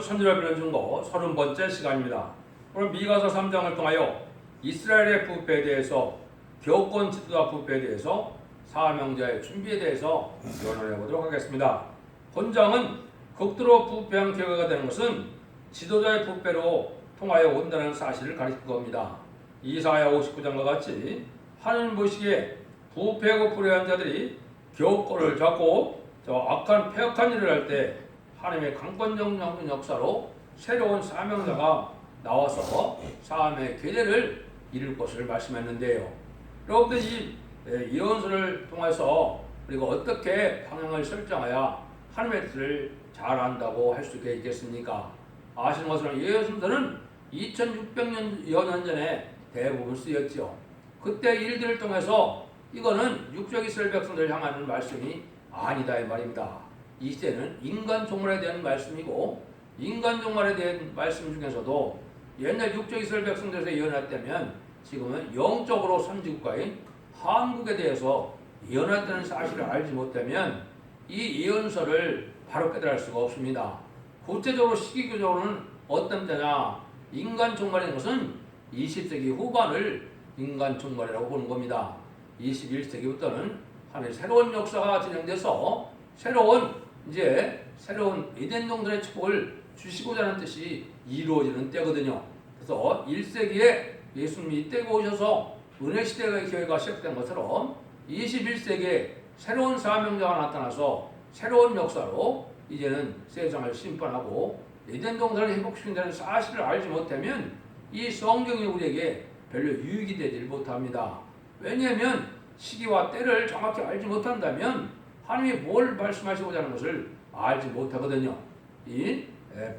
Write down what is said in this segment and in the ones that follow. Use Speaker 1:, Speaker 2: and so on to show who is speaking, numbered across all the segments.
Speaker 1: 선지를 배우는 중고 30번째 시간입니다. 오늘 미가서 3장을 통하여 이스라엘의 부패에 대해서, 교권 지도자 부패에 대해서, 사명자의 준비에 대해서 논의해 보도록 하겠습니다. 본장은 극도로 부패한 결과가 되는 것은 지도자의 부패로 통하여 온다는 사실을 가리킬 겁니다. 이사야 59장과 같이 하나님 보시기에 부패하고 불의한 자들이 교권을 잡고 악한 폐역한 일을 할 때 하나님의 강권적 역사로 새로운 사명자가 나와서 사람의 계대를 이룰 것을 말씀했는데요. 여러분들 이 예언서를 통해서 우리가 어떻게 방향을 설정해야 하나님의 뜻을 잘 안다고 할 수 있겠습니까? 아시는 것처럼 예언서는 2600여 년 전에 대부분 쓰였죠. 그때 일들을 통해서 이거는 육적 이스라엘 백성들을 향하는 말씀이 아니다 이 말입니다. 이 시대는 인간 종말에 대한 말씀이고, 인간 종말에 대한 말씀 중에서도 옛날 육적 이스라엘 백성들에서 예언했다면 지금은 영적으로 선지국가인 한국에 대해서 예언했다는 사실을 알지 못하면 이 예언서를 바로 깨달을 수가 없습니다. 구체적으로 시기교적으로는 어떤 때냐, 인간 종말인 것은 20세기 후반을 인간 종말이라고 보는 겁니다. 21세기부터는 하나님의 새로운 역사가 진행돼서 새로운 에덴 종들의 축복을 주시고자 하는 뜻이 이루어지는 때거든요. 그래서 1세기에 예수님이 이때 오셔서 은혜 시대의 교회가 시작된 것처럼 21세기에 새로운 사명자가 나타나서 새로운 역사로 이제는 세상을 심판하고 에덴 동산을 회복시킨다는 사실을 알지 못하면 이 성경이 우리에게 별로 유익이 되질 못합니다. 왜냐하면 시기와 때를 정확히 알지 못한다면 하나님이 뭘 말씀하시고자 하는 것을 알지 못하거든요. 이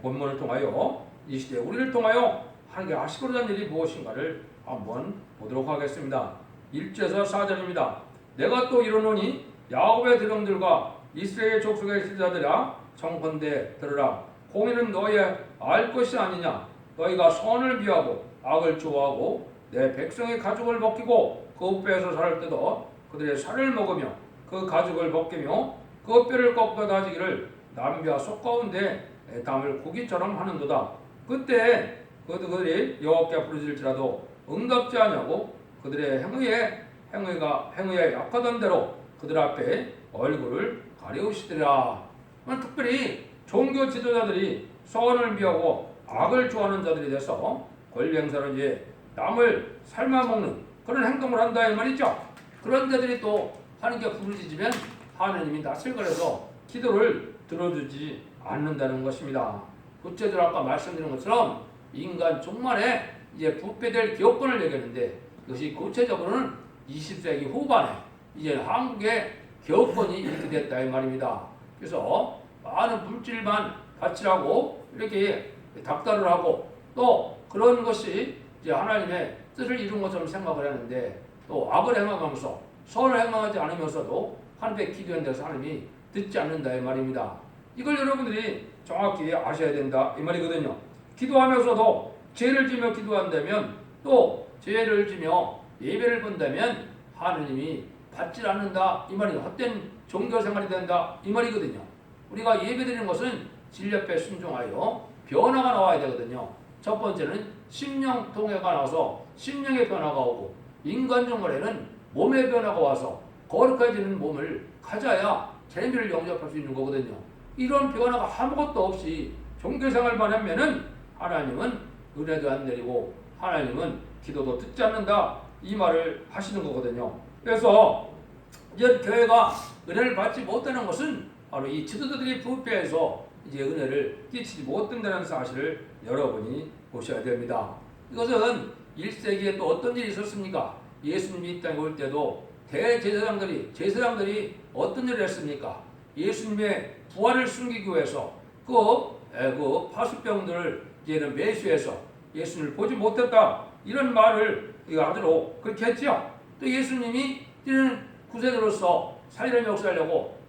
Speaker 1: 본문을 통하여 이 시대 우리를 통하여 하나님께 하시고자 하는 일이 무엇인가를 한번 보도록 하겠습니다. 1절에서 4절입니다. 내가 또 이르노니 야곱의 대령들과 이스라엘 족속의 지도자들아, 청컨대 들으라. 공의는 너의 알 것이 아니냐. 너희가 선을 비하고 악을 좋아하고 내 백성의 가죽을 벗기고 그 뼈에서 살을 뜯어 그들의 살을 먹으며 그 가죽을 벗기며 그 뼈를 꺾어 다지기를 남비와 속 가운데 담을 고기처럼 하는도다. 그때 그들이 여호와께 부르짖을지라도 응답지 아니하고 그들의 행위에 약하던 대로 그들 앞에 얼굴을 가리우시더라. 특별히 종교 지도자들이 선을 비하고 악을 좋아하는 자들이 돼서 권리 행사로 이제 남을 삶아먹는 그런 행동을 한다 이 말이죠. 그런 자들이 또 하나님께 부르짖으면 하나님이 낯을 가려서 기도를 들어주지 않는다는 것입니다. 구체적으로 아까 말씀드린 것처럼 인간 종말에 이제 부패될 교권을 얘기하는데, 이것이 구체적으로는 20세기 후반에 이제 한국의 교권이 이렇게 됐다 이 말입니다. 그래서 많은 물질만 바치라고 이렇게 닥달을 하고 또 그런 것이 이제 하나님의 뜻을 이룬 것처럼 생각을 하는데, 또 악을 행하면서 선을 행하지 않으면서도 하나님께 기도한 데서 하나님이 듣지 않는다 이 말입니다. 이걸 여러분들이 정확히 아셔야 된다 이 말이거든요. 기도하면서도 죄를 지며 기도한다면, 또 죄를 지며 예배를 본다면 하나님이 받지 않는다 이 말이에요. 헛된 종교생활이 된다 이 말이거든요. 우리가 예배드리는 것은 진리 앞에 순종하여 변화가 나와야 되거든요. 첫 번째는 심령 통해가 나와서 심령의 변화가 오고, 인간 종말에는 몸의 변화가 와서 거룩해지는 몸을 가져야 재미를 영접할 수 있는 거거든요. 이런 변화가 아무것도 없이 종교생활만 하면은 하나님은 은혜도 안 내리고 하나님은 기도도 듣지 않는다 이 말을 하시는 거거든요. 그래서 이제 교회가 은혜를 받지 못하는 것은 바로 이 지도자들이 부패해서 이제 은혜를 끼치지 못한다는 사실을 여러분이 보셔야 됩니다. 이것은 1세기에 또 어떤 일이 있었습니까? 예수님이 이 땅에 올 때도 제사장들이 어떤 일을 했습니까? 예수님의 부활을 숨기기 위해서 그 파수병들을 이제는 매수해서 예수님을 보지 못했다 이런 말을 하도록 그렇게 했죠. 또 예수님이 이제는 구세주로서 살리는 역사하려고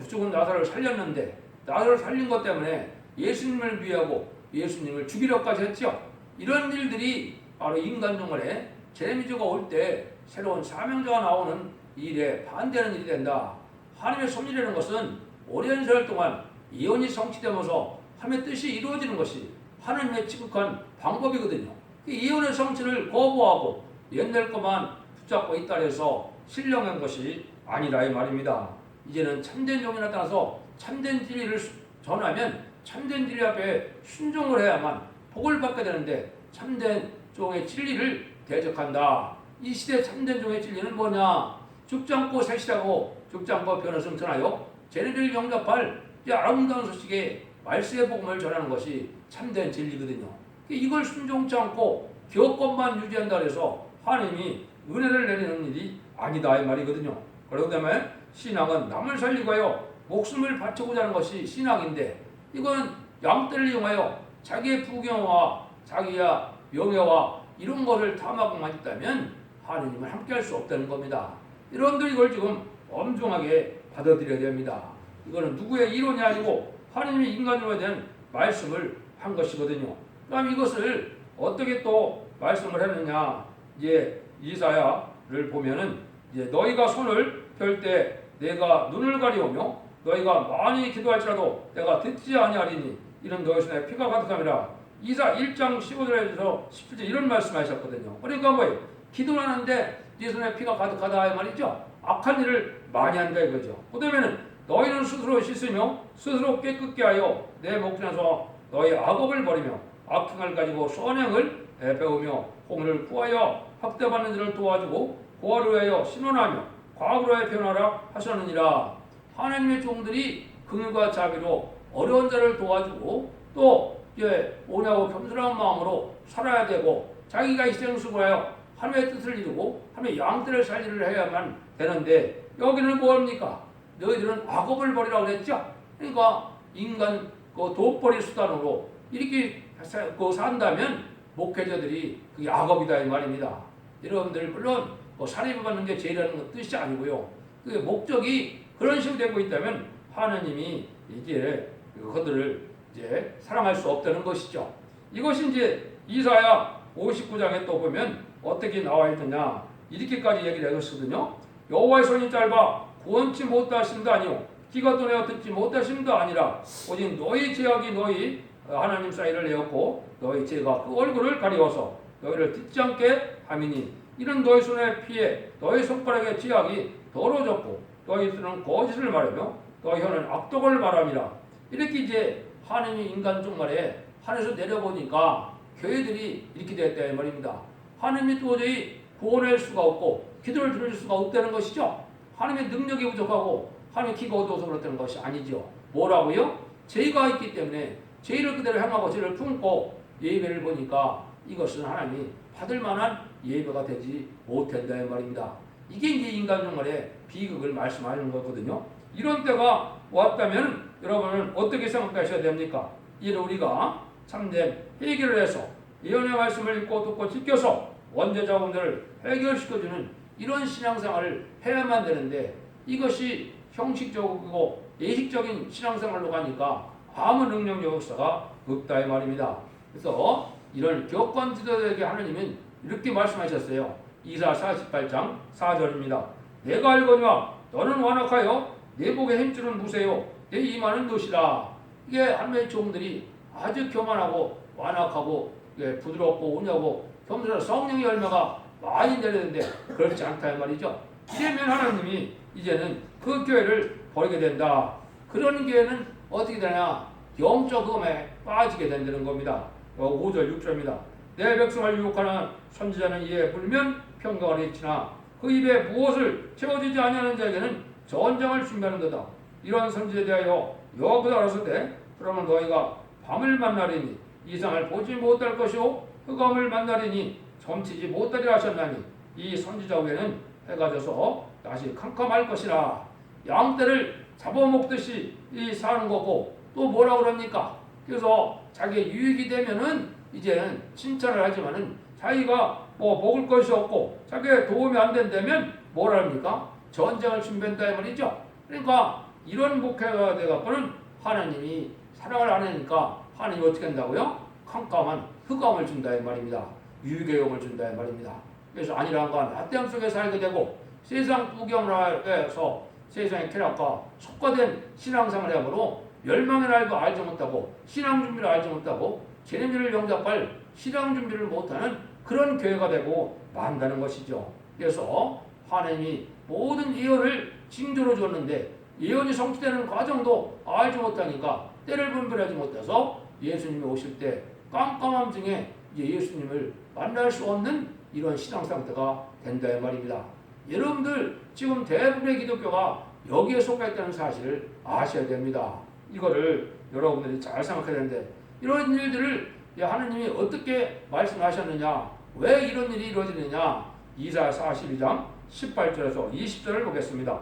Speaker 1: 죽은 나사로를 살렸는데, 나사로를 살린 것 때문에 예수님을 위하고 예수님을 죽이려까지 했죠. 이런 일들이 바로 인간 종말에 재미주가 올 때 새로운 사명자가 나오는 일에 반대하는 일이 된다. 하나님의 섭리라는 것은 오랜 세월 동안 예언이 성취되면서 하나님의 뜻이 이루어지는 것이 하나님의 지극한 방법이거든요. 이혼의 성취를 거부하고 옛날 것만 붙잡고 있다 해서 신령한 것이 아니라 이 말입니다. 이제는 참된 종이 나타나서 참된 진리를 전하면 참된 진리 앞에 순종을 해야만 복을 받게 되는데 참된 종의 진리를 대적한다. 이 시대 참된 종의 진리는 뭐냐? 죽지 않고 살시라고 죽지 않고 변호성 전하여 쟤네들을 영접할 이 아름다운 소식의 말씀의 복음을 전하는 것이 참된 진리거든요. 이걸 순종치 않고 교권만 유지한다 해서 하나님이 은혜를 내리는 일이 아니다 이 말이거든요. 그렇기 때문에 신앙은 남을 살리고 하여 목숨을 바치고자 하는 것이 신앙인데 이건 양떼를 이용하여 자기의 부경화 자기의 명예와 이런 것을 탐하고만 있다면 하나님을 함께할 수 없다는 겁니다. 여러분들 이걸 지금 엄중하게 받아들여야 됩니다. 이거는 누구의 이론이 아니고 하나님이 인간으로에 대한 말씀을 한 것이거든요. 그럼 이것을 어떻게 또 말씀을 했느냐? 이제 이사야를 보면은 이제 너희가 손을 펼 때 내가 눈을 가리우며 너희가 많이 기도할지라도 내가 듣지 아니하리니 이는 너희 손에 피가 가득함이라. 이사 1장 15절에서 17절 이런 말씀하셨거든요. 그러니까 뭐예요? 기도하는데 네 손에 피가 가득하다 이 말이죠. 악한 일을 많이 한다 이거죠. 그다음에는 너희는 스스로 씻으며 스스로 깨끗게 하여 내 목전에서 너희 악업을 버리며 악행을 가지고 선행을 배우며 공의를 구하여 학대받는 자를 도와주고 고아를 위하여 신원하며 과학으로 하여 변화라 하셨느니라. 하나님의 종들이 긍휼과 자비로 어려운 자를 도와주고 또 이제 오냐고 겸손한 마음으로 살아야 되고 자기가 희생수고하여 하나님의 뜻을 이루고 하나님의 양떼를 살리를 해야만 되는데 여기는 뭐합니까? 너희들은 악업을 버리라고 그랬죠? 그러니까 인간 그 돈벌이 수단으로 이렇게 산다면 목회자들이 그게 악업이다 이 말입니다. 여러분들 물론 사립을 받는 게 죄라는 뜻이 아니고요. 그 목적이 그런 식으로 되고 있다면 하나님이 이제 그들을 이제 사랑할 수 없다는 것이죠. 이것이 이제 이사야 59장에 또 보면 어떻게 나와 있느냐 이렇게까지 얘기를 해줬거든요. 여호와의 손이 짧아 구원치 못하심도 아니요 귀가 떠내어 듣지 못하심도 아니라 오직 너희 죄악이 너희 하나님 사이를 내었고 너희 죄가 그 얼굴을 가리워서 너희를 듣지 않게 함이니 이는 너희 손에 피해 너희 손가락의 죄악이 더러워졌고 너희 손은 거짓을 말하며 너희 혀는 악독을 말함이라. 이렇게 이제 하나님이 인간 종말에 하늘에서 내려보니까 교회들이 이렇게 됐다 이 말입니다. 하나님이 도저히 구원할 수가 없고 기도를 들을 수가 없다는 것이죠. 하나님의 능력이 부족하고 하나님의 기가 어두워서 그렇다는 것이 아니죠. 뭐라고요? 죄가 있기 때문에 죄를 그대로 향하고 죄를 품고 예배를 보니까 이것은 하나님이 받을 만한 예배가 되지 못한다 이 말입니다. 이게 이제 인간 종말의 비극을 말씀하는 거거든요. 이런 때가 왔다면 여러분은 어떻게 생각하셔야 됩니까? 이는 우리가 참된 해결을 해서 예언의 말씀을 읽고 듣고 지켜서 원죄자분들을 해결시켜주는 이런 신앙생활을 해야만 되는데 이것이 형식적이고 예식적인 신앙생활로 가니까 아무 능력 역사가 없다 이 말입니다. 그래서 이런 교권 지도자에게 하나님은 이렇게 말씀하셨어요. 이사 48장 4절입니다. 내가 알거니와 너는 완악하여 내 복에 힘줄은 무세요 내 이마는 노시라. 이게 하나님의 종들이 아주 교만하고 완악하고 부드럽고 온유하고 겸손한 성령의 열매가 많이 내리는데 그렇지 않다 이 말이죠. 이러면 하나님이 이제는 그 교회를 버리게 된다. 그런 교회는 어떻게 되냐? 영적 흠에 빠지게 된다는 겁니다. 5절 6절입니다. 내 백성을 유혹하는 선지자는 이에 불면 평강을 잃지나 그 입에 무엇을 채워지지 아니하는 자에게는 전쟁을 준비하는도다. 이런 선지자에 대하여 여호와께서 가라사대 그러면 너희가 밤을 만나리니 이상을 보지 못할 것이요 흑암을 만나리니 점치지 못하리라 하셨나니 이 선지자 후에는 해가 져서 다시 캄캄할 것이라. 양떼를 잡아먹듯이 사는 거고 또 뭐라 그럽니까? 그래서 자기의 유익이 되면은 이제는 칭찬을 하지만은 자기가 뭐 먹을 것이 없고 자기의 도움이 안 된다면 뭐라 합니까? 전쟁을 준비한다 이 말이죠. 그러니까 이런 목회가 돼갖고는 하나님이 사랑을 안 하니까 하나님이 어떻게 한다고요? 캄캄한 흑암을 준다 이 말입니다. 유익의 영을 준다 이 말입니다. 그래서 안일한 건 atel람 속에 살게 되고 세상 구경을 해서 세상의 쾌락과 속과된 신앙생활을 함으로 멸망의 날도 알지 못하고 신앙 준비를 알지 못하고 제네미를 영접할 신앙 준비를 못하는 그런 교회가 되고 만다는 것이죠. 그래서 하나님이 모든 예언을 징조로 줬는데 예언이 성취되는 과정도 알지 못하니까 때를 분별하지 못해서 예수님이 오실 때 깜깜함 중에 예수님을 만날 수 없는 이런 신앙 상태가 된다 이 말입니다. 여러분들 지금 대부분의 기독교가 여기에 속해 있다는 사실을 아셔야 됩니다. 이거를 여러분들이 잘 생각해야 되는데 이런 일들을 하나님이 어떻게 말씀하셨느냐, 왜 이런 일이 이루어지느냐, 이사야 42장 18절에서 20절을 보겠습니다.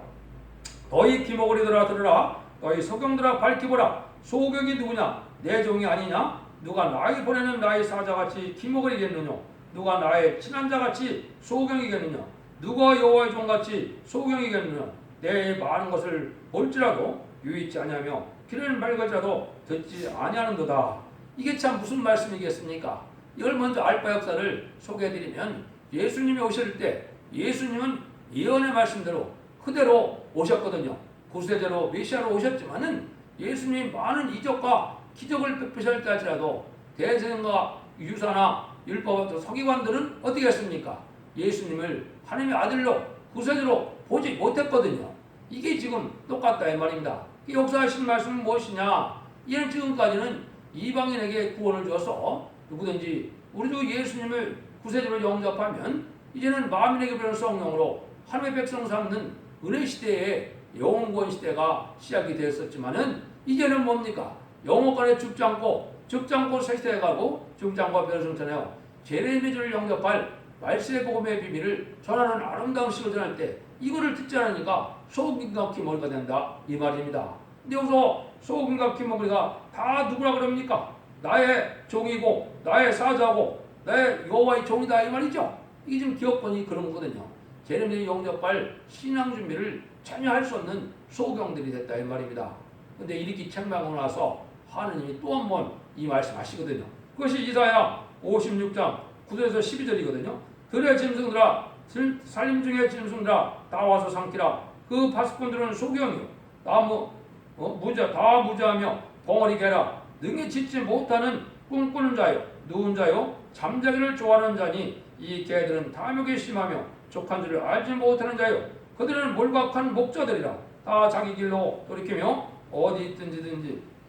Speaker 1: 너희 기목을이들아 들으라, 너희 서경들아 밝히보라. 소경이 누구냐? 내 종이 아니냐? 누가 나에게 보내는 나의 사자같이 기목을이겠느냐? 누가 나의 친한 자같이 소경이겠느냐? 누가 여호와의 종같이 소경이겠느냐? 내 많은 것을 볼지라도 유의치 아니하며 귀를 맑을지라도 듣지 아니하는도다. 이게 참 무슨 말씀이겠습니까? 이걸 먼저 알파 역사를 소개해드리면 예수님이 오실 때 예수님은 예언의 말씀대로 그대로 오셨거든요. 구세주로 메시아로 오셨지만은 예수님이 많은 이적과 기적을 베푸셨다 할지라도 대제사장과 유사나 율법 서기관들은 어떻게 했습니까? 예수님을 하나님의 아들로 구세주로 보지 못했거든요. 이게 지금 똑같다 이 말입니다. 역사하신 말씀은 무엇이냐? 이는 지금까지는 이방인에게 구원을 줘서 누구든지 우리 주 예수님을 구세주로 영접하면 이제는 만민에게 베푸는 성령으로 하나님의 백성 삼는 은혜 시대의 영원권 시대가 시작이 되었었지만은 이제는 뭡니까? 영원권에 죽지 않고 새 시대에 가고 죽지 않고 변성천하여 제레미주를 영접할 말씀의 복음의 비밀을 전하는 아름다운 시를 전할 때 이거를 듣지 않으니까 소금과 기머리가 된다 이 말입니다. 근데 여기서 소금과 기머리가 다 누구라 그럽니까? 나의 종이고 나의 사자고 나의 여호와의 종이다 이 말이죠. 이게 지금 기업권이 그런 거거든요. 제레미야 영접할 신앙 준비를 전혀 할 수 없는 소경들이 됐다 이 말입니다. 근데 이렇게 책망하고 나서 하느님이 또 한 번 이 말씀하시거든요. 그것이 이사야 56장 9절에서 12절이거든요. 들의 짐승들아 살림 중의 짐승들아 다 와서 삼키라. 그 파수꾼들은 소경이요 다 무자하며 덩어리 개라. 능히 짓지 못하는 꿈꾸는 자요 누운 자요 잠자기를 좋아하는 자니 이 개들은 탐욕이 심하며 족한 줄을 알지 못하는 자요 그들은 몰각한 목자들이라. 다 자기 길로 돌이키며 어디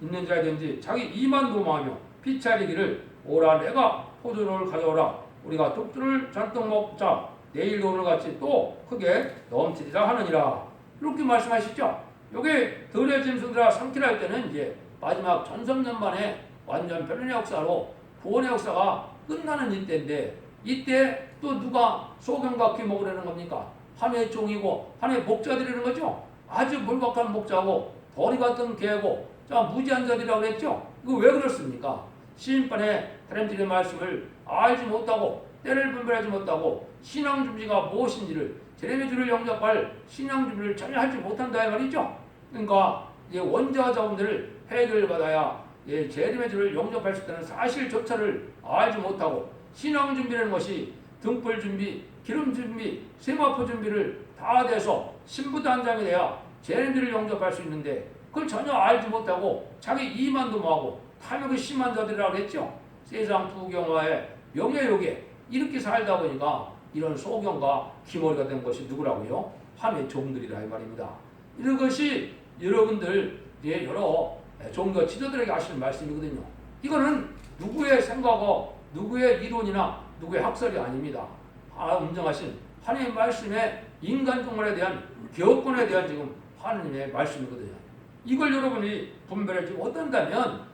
Speaker 1: 있는 자든지 자기 이만 도모하며 피차리기를 오라 내가 포도를 가져오라 우리가 독주를 잔뜩 먹자 내일 오늘같이 또 크게 넘치리라 하느니라. 이렇게 말씀하시죠. 요게 들의 짐승들아 삼키라 할 때는 이제 마지막 전성년만에 완전 변론의 역사로 구원의 역사가 끝나는 이때인데 이때 또 누가 소경과 귀목을 하는 겁니까? 하나의 종이고 하나의 목자들이라는 거죠. 아주 몰박한 목자고 덜이 같은 개고 무지한 자들이라고 그랬죠. 이거 왜 그렇습니까? 시인판에 다람쥐의 말씀을 알지 못하고 때를 분별하지 못하고 신앙 준비가 무엇인지를 제레미주를 영접할 신앙 준비를 전혀 하지 못한다 이 말이죠. 그러니까 이제 원자와 자원들을 해결을 받아야 제레미주를 영접할 수 있다는 사실조차를 알지 못하고 신앙 준비라는 것이 등불 준비, 기름 준비, 세마포 준비를 다 돼서 신부도 한 장이 돼야 제레미주를 영접할 수 있는데 그걸 전혀 알지 못하고 자기 이만도 뭐하고 탐욕이 심한 자들이라고 했죠. 세상 부경화에 명예욕에 이렇게 살다 보니까 이런 소경과 기머리가 된 것이 누구라고요? 하나님의 종들이라 이 말입니다. 이런 것이 여러분들 여러 종교 지도들에게 하시는 말씀이거든요. 이거는 누구의 생각어 누구의 이론이나 누구의 학설이 아닙니다. 인정하신 하나님의 말씀에 인간 종말에 대한 교권에 대한 지금 하나님의 말씀이거든요. 이걸 여러분이 분별하지 못한다면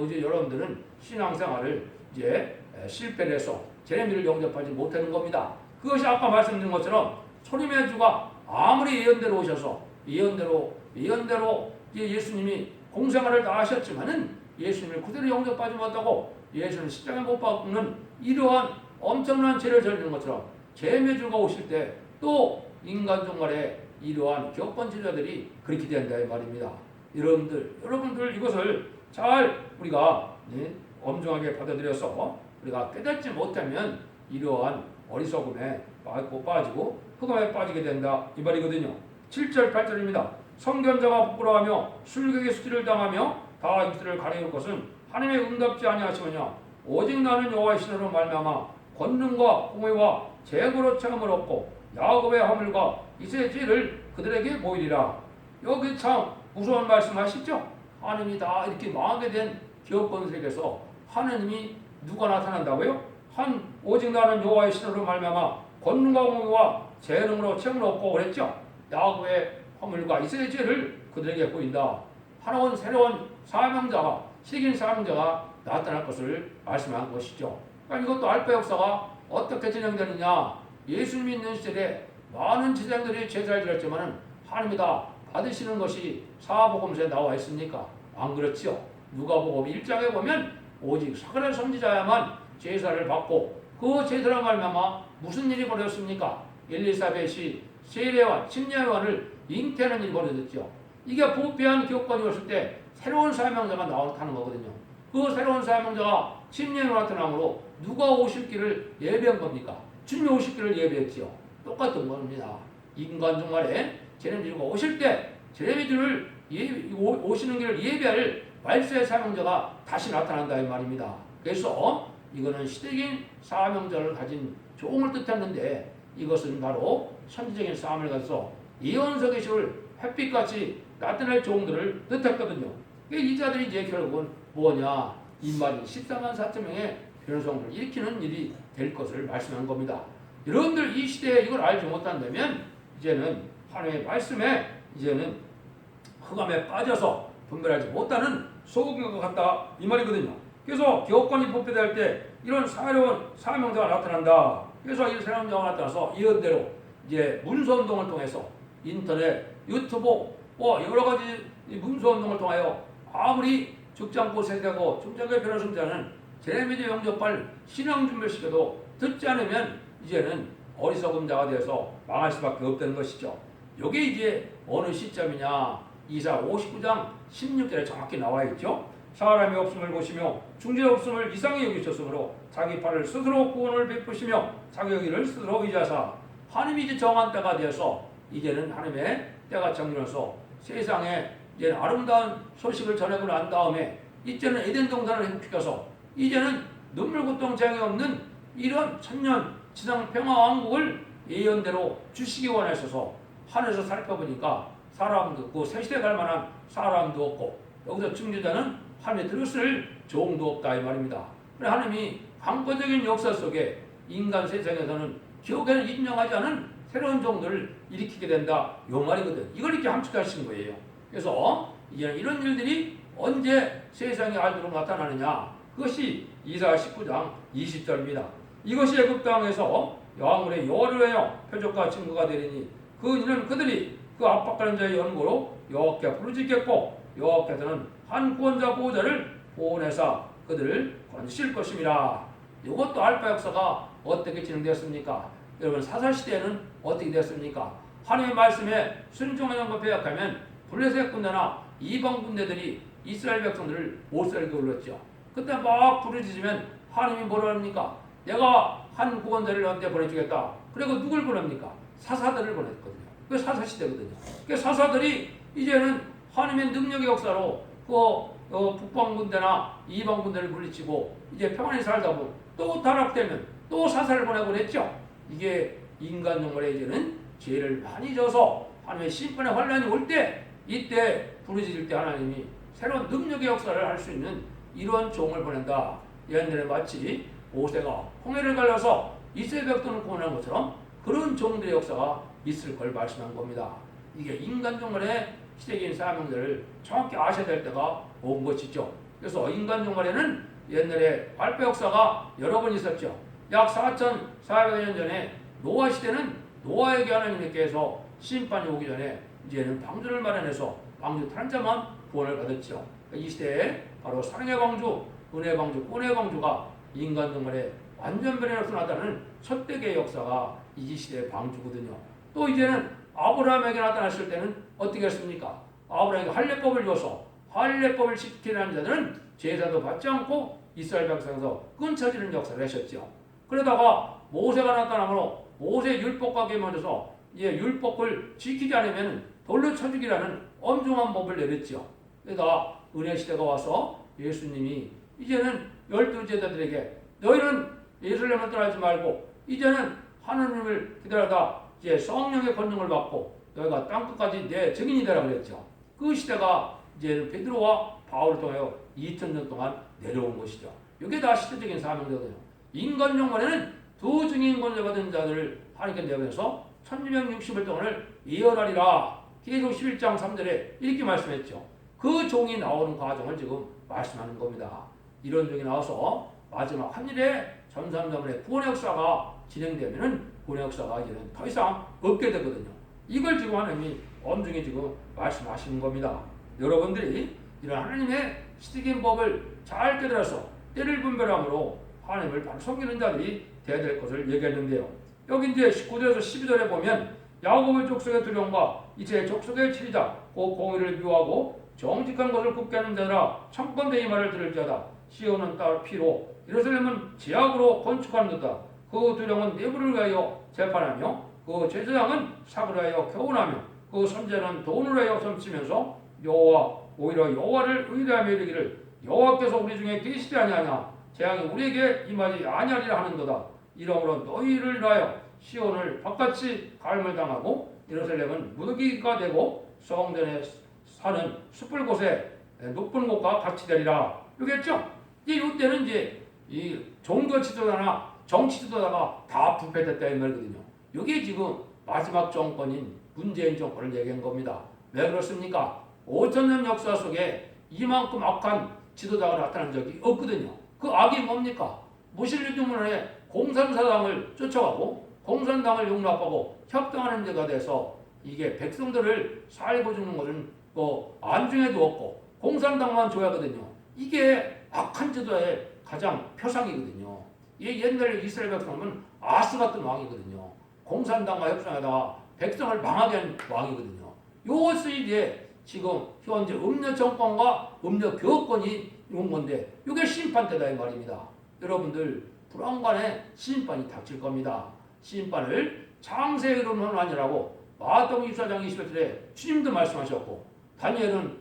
Speaker 1: 이제 여러분들은 신앙생활을 이제 실패를 해서 제레미를 영접하지 못하는 겁니다. 그것이 아까 말씀드린 것처럼 소림의 주가 아무리 예언대로 오셔서 예언대로 예수님이 공생활을 다 하셨지만은 예수님을 그대로 영접하지 못하고 예수님을 십자가에 못 박는 이러한 엄청난 죄를 저지르는 것처럼 제메주가 오실 때 또 인간 종말에 이러한 교권 진료들이 그렇게 된다 이 말입니다. 여러분들 이것을 잘 우리가 엄중하게 받아들여서 우리가 깨닫지 못하면 이러한 어리석음에 빠지고 흑암에 빠지게 된다 이 말이거든요. 7절 8절입니다. 성견자가 부끄러워하며 술객의 수치를 당하며 다 입술을 가리울 것은 하나님의 응답지 아니하시느냐. 오직 나는 여호와의 신으로 말미암아 권능과 공의와 재고로 체험을 얻고 야곱의 화물과 이스라엘의 죄를 그들에게 보이리라. 여기 참 무서운 말씀하시죠. 하나님이 다 이렇게 망하게 된 기업권세에서 하나님이 누가 나타난다고요? 오직 나는 여호와의 신으로 말미암아 권능과 공의와 재능으로 체험을 얻고 그랬죠. 야곱의 화물과 이스라엘의 죄를 그들에게 보인다. 하나원 새로운 사명자가 시긴 사명자가 나타날 것을 말씀한 것이죠. 그러니까 이것도 알파 역사가 어떻게 진행되느냐. 예수 믿는 시절에 많은 제사장들이 제사를 드렸지만 하나님이 다 받으시는 것이 사복음서에 나와 있습니까? 안 그렇지요. 누가복음 1장에 보면 오직 사그라 선지자야만 제사를 받고 그 제사를 말미암아 무슨 일이 벌어졌습니까? 엘리사벳이 세례와 침례요한을 잉태하는 일이 벌어졌죠. 이게 부패한 교권이었을 때 새로운 사명자가 나타나는 거거든요. 그 새로운 사명자가 침례요한 나타남으로 누가 오실 길을 예배한 겁니까? 주님이 오실 길을 예배했지요. 똑같은 겁니다. 인간 중말에 제네미주가 오실 때 제네미주를 오시는 길을 예배할 말세의 사명자가 다시 나타난다 이 말입니다. 그래서 이거는 시대적인 사명자를 가진 종을 뜻했는데 이것은 바로 선지적인 사명을 가져서 예언석의 시를 햇빛같이 나타날 종들을 뜻했거든요. 이 자들이 이제 결국은 뭐냐? 인마리 14만 4천 명의 변성을 일으키는 일이 될 것을 말씀한 겁니다. 여러분들 이 시대에 이걸 알지 못한다면 이제는 하나님의 말씀에 이제는 흑암에 빠져서 분별하지 못하는 소극인 것 같다 이 말이거든요. 그래서 교권이 부패될 때 이런 새로운 사명자가 나타난다. 그래서 이 사명자가 나타나서 예언대로 이제 문서운동을 통해서 인터넷, 유튜브 여러 가지 문서운동을 통하여 아무리 죽지 않고 세대고 중장교 변호승자는 제레미지 영접할 신앙준비시켜도 듣지 않으면 이제는 어리석은 자가 되어서 망할 수밖에 없다는 것이죠. 이게 이제 어느 시점이냐? 이사 59장 16절에 정확히 나와 있죠. 사람이 없음을 보시며 중재 없음을 이상히 여기셨으므로 자기 팔을 스스로 구원을 베푸시며 자기 여기를 스스로 의지하사 하나님이 이제 정한 때가 되어서 이제는 하나님의 때가 정리해서 세상에 이제 아름다운 소식을 전하고 난 다음에 이제는 에덴 동산을 회복시켜서 이제는 눈물 고통 재앙이 없는 이런 천년 지상 평화 왕국을 예언대로 주시기 원하셔서 하늘에서 살펴보니까 사람도 없고 새 시대 갈 만한 사람도 없고 여기서 중재자는 하나님의 들었을 종도 없다 이 말입니다. 하나님이 광고적인 역사 속에 인간 세상에서는 기억에는 인정하지 않은 새로운 종들을 일으키게 된다 이 말이거든. 이걸 이렇게 함축하신 거예요. 그래서 이제는 이런 일들이 언제 세상에 알도록 나타나느냐. 그것이 이사 19장 20절입니다. 이것이 애굽 땅에서 여호와의 여호를 하여 표적과 증거가 되리니 그 이는 그들이 그 압박하는 자의 연고로 여호와께 부르짖겠고 여호와께서는 한 구원자 보호자를 보내사 그들을 건지실 것입니다. 이것도 알파 역사가 어떻게 진행되었습니까? 여러분 사사시대에는 어떻게 되었습니까? 하나님의 말씀에 순종하는 것 배역하면 블레셋 군대나 이방 군대들이 이스라엘 백성들을 못 살게 올렸죠. 그때 막 부르짖으면 하나님이 뭐라 합니까? 내가 한 구원자를 너한테 보내주겠다. 그리고 누굴 보냅니까? 사사들을 보냈거든요. 그 사사시대거든요. 그 사사들이 이제는 하나님의 능력의 역사로 북방 군대나 이방 군대를 물리치고 이제 평안히 살다 보면 또 타락되면 또 사사를 보내고 그랬죠. 이게 인간 정말에 이제는 죄를 많이 져서 하나님의 심판의 환란이 올 때 이때 부르짖을 때 하나님이 새로운 능력의 역사를 할 수 있는 이런 종을 보낸다. 옛날에 마치 모세가 홍해를 갈라서 이스라엘 백성을 구원한 것처럼 그런 종들의 역사가 있을 걸 말씀한 겁니다. 이게 인간 종말의 시대적인 사명들을 정확히 아셔야 될 때가 온 것이죠. 그래서 인간 종말에는 옛날에 발표 역사가 여러 번 있었죠. 약 4,400년 전에 노아 시대는 노아에게 하나님께서 심판이 오기 전에 이제는 방주를 마련해서 방주 타는 자만 구원을 받았죠. 이 시대에 바로 사랑의 방주, 은혜의 방주, 구원의 방주가 인간 종말에 완전 변해서 나타나는 첫대의 역사가 이 시대의 방주거든요. 또 이제는 아브라함에게 나타났을 때는 어떻게 했습니까? 아브라함에게 할례법을 줘서 할례법을 지키는 자들은 제사도 받지 않고 이스라엘 백성에서 끊쳐지는 역사를 하셨죠. 그러다가 모세가 나타나므로 모세 율법과 계명에서 율법을 지키지 않으면 돌로 쳐주기라는 엄중한 법을 내렸죠. 그러다 은혜 시대가 와서 예수님이 이제는 12제자들에게 너희는 예루살렘을 떠나지 말고 이제는 하나님을 기다려다 이제 성령의 권능을 받고 너희가 땅끝까지 내 증인이 되라 그랬죠. 그 시대가 이제 베드로와 바울을 통하여 2000년 동안 내려온 것이죠. 이게 다 시대적인 사명이거든요. 인간 영혼에는 두 증인 권세 받은 자들을 하나님께 내보내서 1260일 동안을 예언하리라. 계속 11장 3절에 이렇게 말씀했죠. 그 종이 나오는 과정을 지금 말씀하는 겁니다. 이런 종이 나와서 마지막 한 일에 전산자문의 구원의 역사가 진행되면은 구원의 역사가 이제는 더 이상 없게 되거든요. 이걸 지금 하나님이 엄중히 지금 말씀하시는 겁니다. 여러분들이 이런 하나님의 시대적인 법을 잘 깨달아서 때를 분별함으로 하나님을 바로 섬기는 자들이 되어야 될 것을 얘기했는데요. 여기 이제 19절에서 12절에 보면 야곱의 족속의 두려움과 이제 족속의 치리자 곧 공의를 미워하고 정직한 것을 굽게 하는 자들아 청컨대 이 말을 들을지어다. 시온은 딸 피로 예루살렘은 제약으로 건축하는 듯다. 그 두령은 내부를 위하여 재판하며 그 제사장은 삭을 하여 교훈하며 그 선제는 돈을 하여 섬치면서 여호와 오히려 여호와를 의뢰하며 이르기를 여호와께서 우리 중에 계시지 아니하냐 재앙이 우리에게 임하지 아니하리라 하는도다. 이러므로 너희를 위하여 시온을 바깥이 갈물당하고 예루살렘은 무더기가 되고 성전에 사는 숲을 곳에 높은 곳과 같이 되리라. 이겠죠? 이때는 이제 이 종교 지도자나 정치 지도자가 다 부패됐다 이 말이거든요. 이게 지금 마지막 정권인 문재인 정권을 얘기한 겁니다. 왜 그렇습니까? 5000년 역사 속에 이만큼 악한 지도자가 나타난 적이 없거든요. 그 악이 뭡니까? 무신론에 공산사당을 쫓아가고 공산당을 용납하고 협동하는 데가 돼서 이게 백성들을 살고 죽는 것은 안중에도 없고 공산당만 줘야거든요. 이게 악한 지도자의 가장 표상이거든요. 이 옛날 이스라엘 백성은 아스 같은 왕이거든요. 공산당과 협상하다가 백성을 망하게 한 왕이거든요. 이것이 이제 지금 현재 음녀 정권과 음녀 교권이 온 건데 이게 심판 때다 이 말입니다. 여러분들 불안간에 심판이 닥칠 겁니다. 심판을 창세의 이름은 아니라고 마태복음 24장 21절에 주님도 말씀하셨고 다니엘은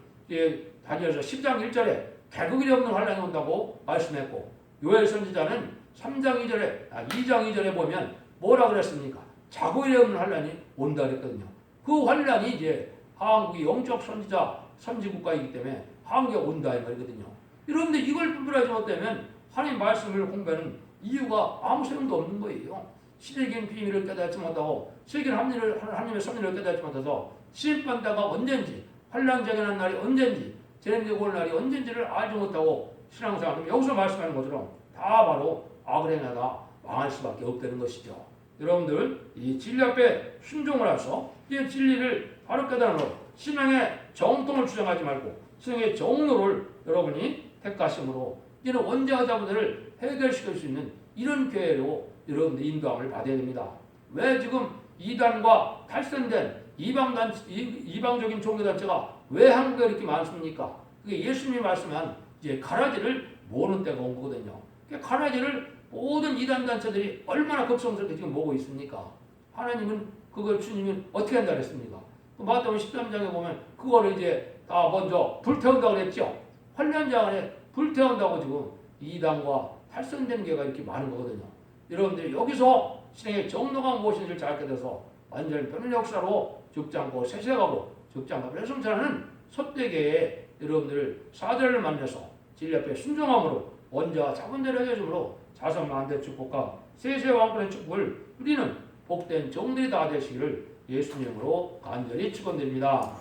Speaker 1: 다니엘서 10장 1절에 개국이 없는 환란이 온다고 말씀했고 요엘 선지자는 3장 2절에 보면 뭐라 그랬습니까? 자고일에 없는 환란이 온다 그랬거든요. 그 환란이 이제 한국이 영적 선지국가이기 때문에 한국에 온다 이 말이거든요. 여러분들 이걸 분별하지 못하면 하나님 말씀을 공부하는 이유가 아무 소용도 없는 거예요. 시대적인 비밀을 깨닫지 못하고 세계는 하나님의 섭리를 깨닫지 못해서 심판대가 언젠지 환란정연한 날이 언젠지 재림되고 올 날이 언젠지를 알지 못하고 신앙생활은 여기서 말씀하는 것처럼 다 바로 악을 행하다 망할 수밖에 없다는 것이죠. 여러분들 이 진리 앞에 순종을 해서 이 진리를 바로 깨달음으로 신앙의 정통을 주장하지 말고 신앙의 정로를 여러분이 택하심으로 이는 원죄하자분들을 해결시킬 수 있는 이런 교회로 여러분들 인도함을 받아야 됩니다. 왜 지금 이단과 탈선된 이방적인 종교단체가 왜 한국에 이렇게 많습니까? 그게 예수님이 말씀한 이제 가라지를 모으는 때가 온 거거든요. 가라지를 모든 이단단체들이 얼마나 걱정스럽게 지금 모으고 있습니까? 하나님은 그걸 주님은 어떻게 한다 그랬습니까? 마태복음 13장에 보면 그거를 이제 다 먼저 불태운다고 그랬죠. 환란장에 불태운다고 지금 이단과 탈선된 교회가 이렇게 많은 거거든요. 여러분들이 여기서 신앙의 정도가 무엇인지를 잘 깨달아서 완전히 변의 역사로 죽지 않고 세세가고 죽지 않고 변성차는 섭대계에 여러분들 사절을 만나서 진리 앞에 순종함으로 원자와 자본대로 해줌으로 자선만대 축복과 세세 왕권의 축복을 누리는 복된 종들이 다 되시기를 예수님으로 간절히 축원드립니다.